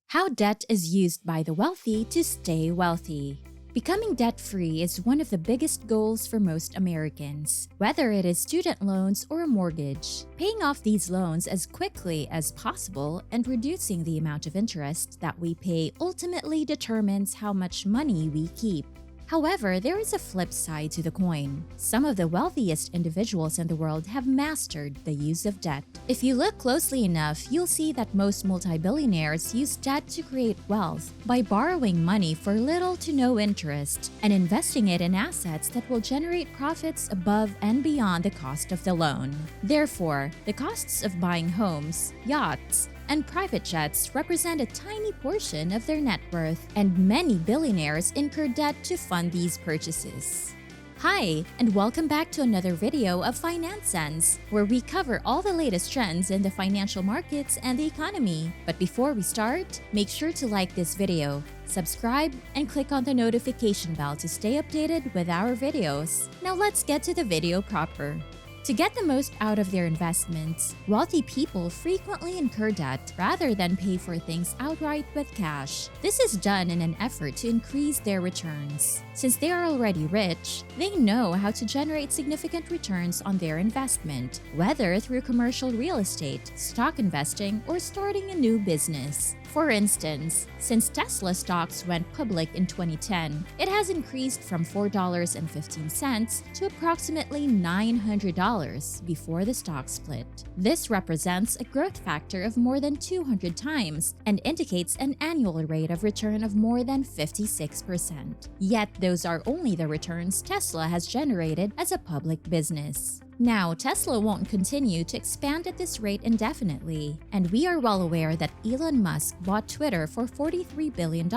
How debt is used by the wealthy to stay wealthy. Becoming debt-free is one of the biggest goals for most Americans, whether it is student loans or a mortgage. Paying off these loans as quickly as possible and reducing the amount of interest that we pay ultimately determines how much money we keep. However, there is a flip side to the coin. Some of the wealthiest individuals in the world have mastered the use of debt. If you look closely enough, you'll see that most multi-billionaires use debt to create wealth by borrowing money for little to no interest and investing it in assets that will generate profits above and beyond the cost of the loan. Therefore, the costs of buying homes, yachts, and private jets represent a tiny portion of their net worth, and many billionaires incur debt to fund these purchases. Hi, and welcome back to another video of Finance Sense, where we cover all the latest trends in the financial markets and the economy. But before we start, make sure to like this video, subscribe, and click on the notification bell to stay updated with our videos. Now let's get to the video proper. To get the most out of their investments, wealthy people frequently incur debt rather than pay for things outright with cash. This is done in an effort to increase their returns. Since they are already rich, they know how to generate significant returns on their investment, whether through commercial real estate, stock investing, or starting a new business. For instance, since Tesla stocks went public in 2010, it has increased from $4.15 to approximately $900 before the stock split. This represents a growth factor of more than 200 times and indicates an annual rate of return of more than 56%. Yet those are only the returns Tesla has generated as a public business. Now, Tesla won't continue to expand at this rate indefinitely, and we are well aware that Elon Musk bought Twitter for $43 billion.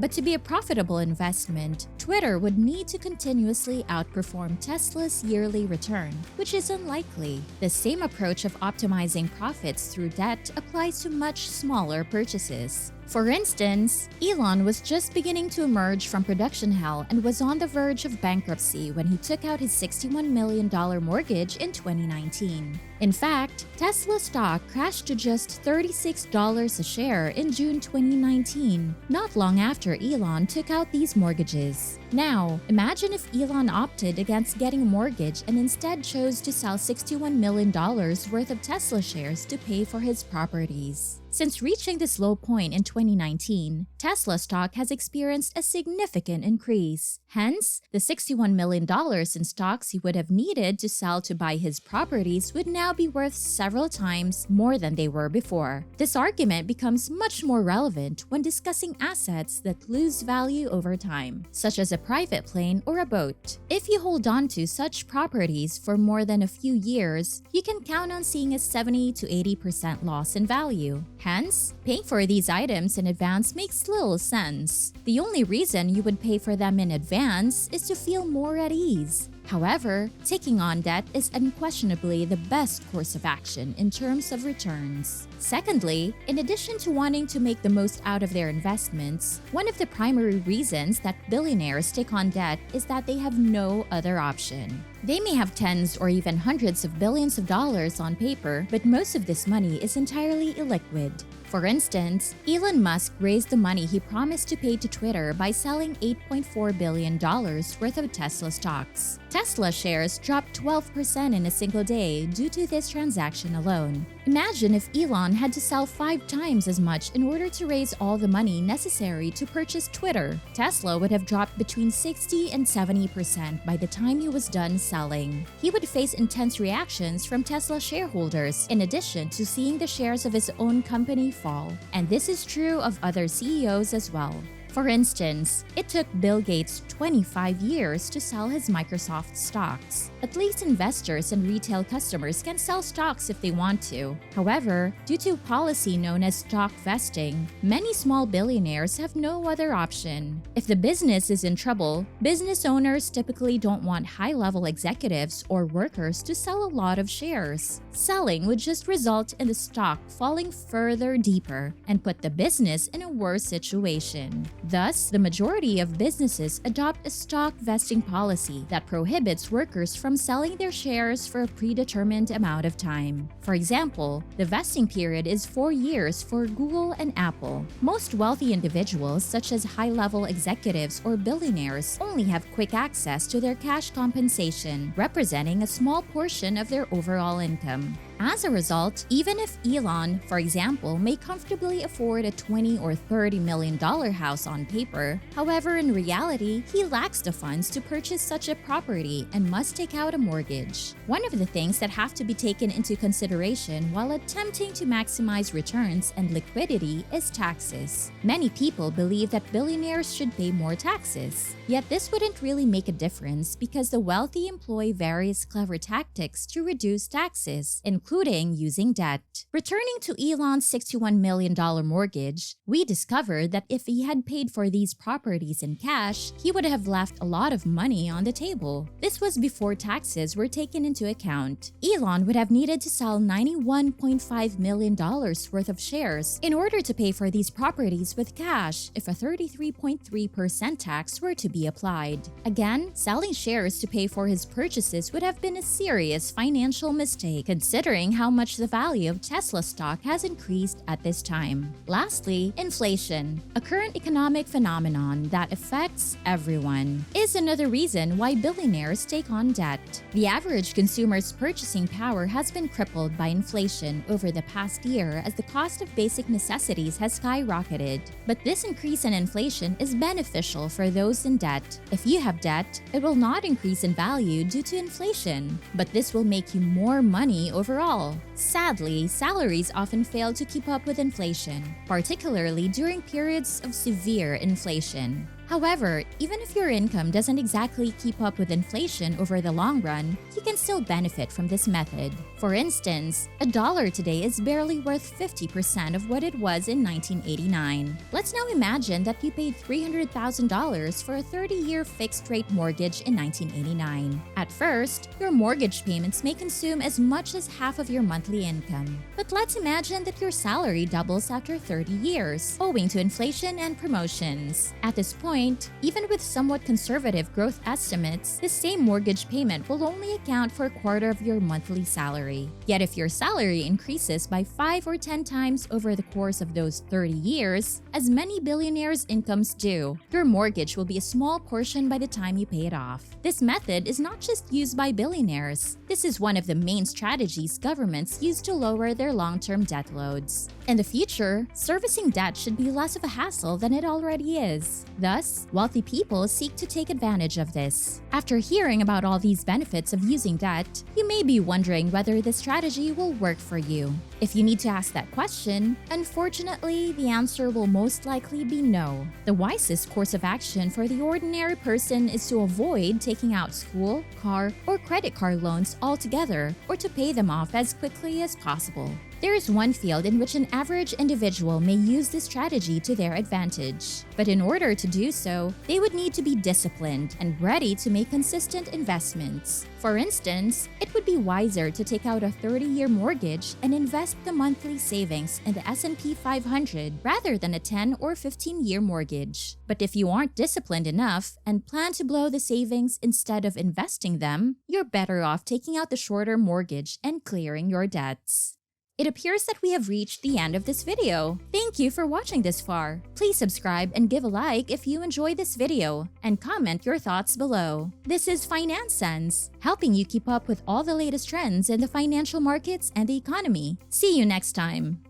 But to be a profitable investment, Twitter would need to continuously outperform Tesla's yearly return, which is unlikely. The same approach of optimizing profits through debt applies to much smaller purchases. For instance, Elon was just beginning to emerge from production hell and was on the verge of bankruptcy when he took out his $61 million mortgage in 2019. In fact, Tesla stock crashed to just $36 a share in June 2019, not long after Elon took out these mortgages. Now, imagine if Elon opted against getting a mortgage and instead chose to sell $61 million worth of Tesla shares to pay for his properties. Since reaching this low point in 2019, Tesla stock has experienced a significant increase. Hence, the $61 million in stocks he would have needed to sell to buy his properties would now be worth several times more than they were before. This argument becomes much more relevant when discussing assets that lose value over time, such as a private plane or a boat. If you hold on to such properties for more than a few years, you can count on seeing a 70 to 80% loss in value. Hence, paying for these items in advance makes little sense. The only reason you would pay for them in advance is to feel more at ease. However, taking on debt is unquestionably the best course of action in terms of returns. Secondly, in addition to wanting to make the most out of their investments, one of the primary reasons that billionaires take on debt is that they have no other option. They may have tens or even hundreds of billions of dollars on paper, but most of this money is entirely illiquid. For instance, Elon Musk raised the money he promised to pay to Twitter by selling $8.4 billion worth of Tesla stocks. Tesla shares dropped 12% in a single day due to this transaction alone. Imagine if Elon had to sell 5 times as much in order to raise all the money necessary to purchase Twitter. Tesla would have dropped between 60 and 70% by the time he was done selling. He would face intense reactions from Tesla shareholders, in addition to seeing the shares of his own company fall. And this is true of other CEOs as well. For instance, it took Bill Gates 25 years to sell his Microsoft stocks. At least investors and retail customers can sell stocks if they want to. However, due to a policy known as stock vesting, many small billionaires have no other option. If the business is in trouble, business owners typically don't want high-level executives or workers to sell a lot of shares. selling would just result in the stock falling further deeper and put the business in a worse situation. Thus, the majority of businesses adopt a stock vesting policy that prohibits workers from selling their shares for a predetermined amount of time. For example, the vesting period is 4 years for Google and Apple. Most wealthy individuals, such as high-level executives or billionaires, only have quick access to their cash compensation, representing a small portion of their overall income. As a result, even if Elon, for example, may comfortably afford a $20 or $30 million house on paper, however, in reality, he lacks the funds to purchase such a property and must take out a mortgage. One of the things that have to be taken into consideration while attempting to maximize returns and liquidity is taxes. Many people believe that billionaires should pay more taxes. Yet this wouldn't really make a difference because the wealthy employ various clever tactics to reduce taxes, including using debt. Returning to Elon's $61 million mortgage, we discovered that if he had paid for these properties in cash, he would have left a lot of money on the table. This was before taxes were taken into account. Elon would have needed to sell $91.5 million worth of shares in order to pay for these properties with cash if a 33.3% tax were to be applied. Again, selling shares to pay for his purchases would have been a serious financial mistake considering how much the value of Tesla stock has increased at this time. Lastly, inflation, a current economic phenomenon that affects everyone, is another reason why billionaires take on debt. The average consumer's purchasing power has been crippled by inflation over the past year as the cost of basic necessities has skyrocketed. But this increase in inflation is beneficial for those in debt. If you have debt, it will not increase in value due to inflation, but this will make you more money overall. Sadly, salaries often fail to keep up with inflation, particularly during periods of severe inflation. However, even if your income doesn't exactly keep up with inflation over the long run, you can still benefit from this method. For instance, a dollar today is barely worth 50% of what it was in 1989. Let's now imagine that you paid $300,000 for a 30-year fixed-rate mortgage in 1989. At first, your mortgage payments may consume as much as half of your monthly income. But let's imagine that your salary doubles after 30 years, owing to inflation and promotions. At this point, even with somewhat conservative growth estimates, the same mortgage payment will only account for a quarter of your monthly salary. Yet if your salary increases by 5 or 10 times over the course of those 30 years, as many billionaires' incomes do, your mortgage will be a small portion by the time you pay it off. This method is not just used by billionaires. This is one of the main strategies governments use to lower their long-term debt loads. In the future, servicing debt should be less of a hassle than it already is. Thus, wealthy people seek to take advantage of this. After hearing about all these benefits of using debt, you may be wondering whether this strategy will work for you. If you need to ask that question, unfortunately, the answer will most likely be no. The wisest course of action for the ordinary person is to avoid taking out school, car, or credit card loans altogether, or to pay them off as quickly as possible. There is one field in which an average individual may use this strategy to their advantage. But in order to do so, they would need to be disciplined and ready to make consistent investments. For instance, it would be wiser to take out a 30-year mortgage and invest the monthly savings in the S&P 500 rather than a 10 or 15-year mortgage. But if you aren't disciplined enough and plan to blow the savings instead of investing them, you're better off taking out the shorter mortgage and clearing your debts. It appears that we have reached the end of this video. Thank you for watching this far. Please subscribe and give a like if you enjoyed this video, and comment your thoughts below. This is Finance Sense, helping you keep up with all the latest trends in the financial markets and the economy. See you next time.